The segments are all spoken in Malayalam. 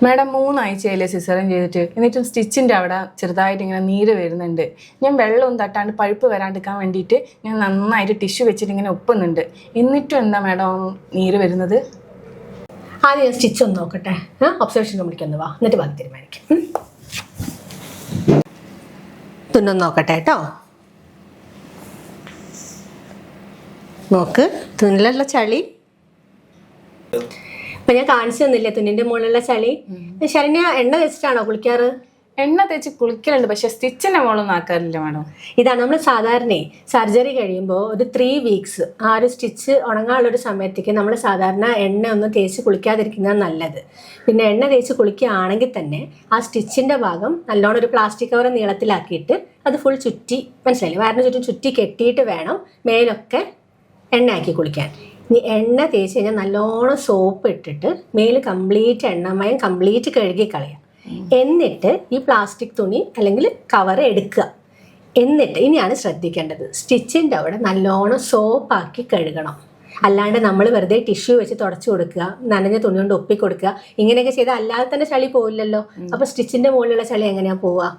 മാഡം 3 ആഴ്ചയിലെ സിസേറിയൻ ചെയ്തിട്ട് എന്നിട്ടും സ്റ്റിച്ചിൻ്റെ അവിടെ ചെറുതായിട്ട് ഇങ്ങനെ നീര് വരുന്നുണ്ട്. ഞാൻ വെള്ളവും തട്ടാണ്ട് പഴുപ്പ് വരാണ്ടിരിക്കാൻ വേണ്ടിയിട്ട് ഞാൻ നന്നായിട്ട് ടിഷ്യൂ വെച്ചിട്ട് ഇങ്ങനെ ഒപ്പുന്നുണ്ട്. എന്നിട്ടും എന്താ മാഡം നീര് വരുന്നത്? ആദ്യം ഞാൻ സ്റ്റിച്ച് ഒന്ന് നോക്കട്ടെ. ഒബ്സർവേഷൻ റൂമിലേക്ക് വാ, എന്നിട്ട് ബാക്കി തീരുമാനിക്കാം. തുന്നൊന്ന് നോക്കട്ടെ കേട്ടോ. നോക്ക്, തുന്നിലുള്ള ചളി ഇപ്പൊ ഞാൻ കാണിച്ചു തന്നില്ലേ, തുന്നിന്റെ മുകളിലുള്ള ചളി. ശരണ്യ എണ്ണ തേച്ചിട്ടാണോ കുളിക്കാറ്? എണ്ണ തേച്ച് കുളിക്കലുണ്ട്, പക്ഷെ സ്റ്റിച്ചിൻ്റെ മുകളൊന്നും ആക്കാറില്ല മാഡം. ഇതാണ് നമ്മൾ സാധാരണ സർജറി കഴിയുമ്പോൾ ഒരു 3 വീക്സ് ആ ഒരു സ്റ്റിച്ച് ഉണങ്ങാനുള്ളൊരു സമയത്തേക്ക് നമ്മൾ സാധാരണ എണ്ണ ഒന്നും തേച്ച് കുളിക്കാതിരിക്കുന്നതാണ് നല്ലത്. പിന്നെ എണ്ണ തേച്ച് കുളിക്കുകയാണെങ്കിൽ തന്നെ ആ സ്റ്റിച്ചിൻ്റെ ഭാഗം നല്ലോണം ഒരു പ്ലാസ്റ്റിക് കവർ നീളത്തിലാക്കിയിട്ട് അത് ഫുൾ ചുറ്റി, മനസ്സിലായില്ലേ, വയറിന് ചുറ്റും ചുറ്റി കെട്ടിയിട്ട് വേണം മേലൊക്കെ എണ്ണയാക്കി കുളിക്കാൻ. ഇനി എണ്ണ തേച്ച് കഴിഞ്ഞാൽ നല്ലോണം സോപ്പ് ഇട്ടിട്ട് മേല് കംപ്ലീറ്റ് എണ്ണമയം കംപ്ലീറ്റ് കഴുകി കളയാം. എന്നിട്ട് ഈ പ്ലാസ്റ്റിക് തുണി അല്ലെങ്കിൽ കവർ എടുക്കുക. എന്നിട്ട് ഇനിയാണ് ശ്രദ്ധിക്കേണ്ടത്, സ്റ്റിച്ചിൻ്റെ അവിടെ നല്ലോണം സോപ്പാക്കി കഴുകണം. അല്ലാണ്ട് നമ്മൾ വെറുതെ ടിഷ്യൂ വെച്ച് തുടച്ചു കൊടുക്കുക, നനഞ്ഞ തുണി കൊണ്ട് ഒപ്പി കൊടുക്കുക, ഇങ്ങനെയൊക്കെ ചെയ്താൽ അല്ലാതെ തന്നെ ചളി പോവില്ലല്ലോ. അപ്പോൾ സ്റ്റിച്ചിൻ്റെ മുകളിലുള്ള ചളി എങ്ങനെയാണ് പോവുക?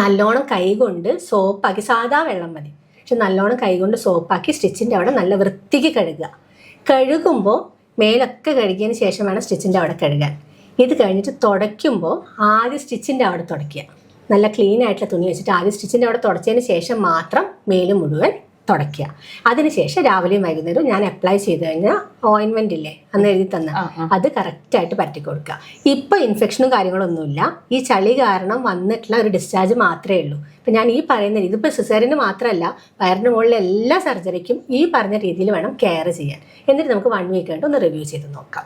നല്ലോണം കൈ കൊണ്ട് സോപ്പാക്കി, സാധാ വെള്ളം മതി, പക്ഷെ നല്ലോണം കൈകൊണ്ട് സോപ്പാക്കി സ്റ്റിച്ചിൻ്റെ അവിടെ നല്ല വൃത്തിക്ക് കഴുകുക. കഴുകുമ്പോൾ മേലൊക്കെ കഴുകിയതിന് ശേഷം വേണം സ്റ്റിച്ചിൻ്റെ അവിടെ കഴുകാൻ. ഇത് കഴിഞ്ഞിട്ട് തുടയ്ക്കുമ്പോൾ ആദ്യം സ്റ്റിച്ചിൻ്റെ അവിടെ തുടയ്ക്കുക. നല്ല ക്ലീൻ ആയിട്ടുള്ള തുണി വെച്ചിട്ട് ആദ്യം സ്റ്റിച്ചിൻ്റെ അവിടെ തുടച്ചതിന് ശേഷം മാത്രം മേല് മുഴുവൻ തുടയ്ക്കുക. അതിനുശേഷം രാവിലെയും വൈകുന്നേരവും ഞാൻ അപ്ലൈ ചെയ്ത് കഴിഞ്ഞാൽ ഓയിൻമെൻ്റ് ഇല്ലേ അന്ന് എഴുതി തന്ന അത് കറക്റ്റായിട്ട് പരട്ടി കൊടുക്കുക. ഇപ്പോൾ ഇൻഫെക്ഷനും കാര്യങ്ങളൊന്നുമില്ല, ഈ ചളി കാരണം വന്നിട്ടുള്ള ഒരു ഡിസ്ചാർജ് മാത്രമേ ഉള്ളൂ. ഇപ്പം ഞാൻ ഈ പറയുന്ന രീതി, ഇപ്പോൾ സിസേറിയന് മാത്രമല്ല വയറിന് മുകളിലെ എല്ലാ സർജറിക്കും ഈ പറഞ്ഞ രീതിയിൽ വേണം കെയർ ചെയ്യാൻ. എന്നിട്ട് നമുക്ക് 1 വീക്ക് കഴിഞ്ഞിട്ട് ഒന്ന് റിവ്യൂ ചെയ്ത് നോക്കാം.